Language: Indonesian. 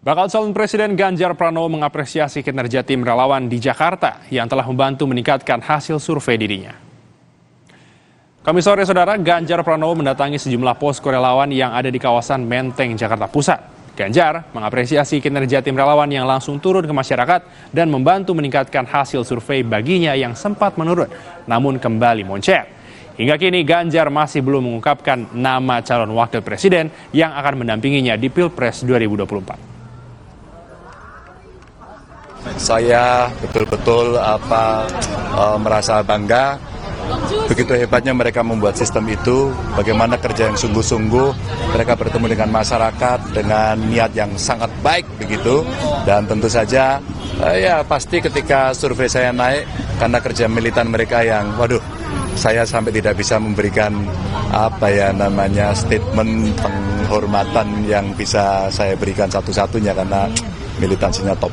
Bakal calon Presiden Ganjar Pranowo mengapresiasi kinerja tim relawan di Jakarta yang telah membantu meningkatkan hasil survei dirinya. Kamis sore, Saudara, Ganjar Pranowo mendatangi sejumlah posko relawan yang ada di kawasan Menteng, Jakarta Pusat. Ganjar mengapresiasi kinerja tim relawan yang langsung turun ke masyarakat dan membantu meningkatkan hasil survei baginya yang sempat menurun, namun kembali moncet. Hingga kini Ganjar masih belum mengungkapkan nama calon wakil presiden yang akan mendampinginya di Pilpres 2024. Saya betul-betul merasa bangga, begitu hebatnya mereka membuat sistem itu, bagaimana kerja yang sungguh-sungguh, mereka bertemu dengan masyarakat dengan niat yang sangat baik begitu, dan tentu saja ya pasti ketika survei saya naik karena kerja militan mereka yang saya sampai tidak bisa memberikan statement penghormatan yang bisa saya berikan satu-satunya karena militansinya top.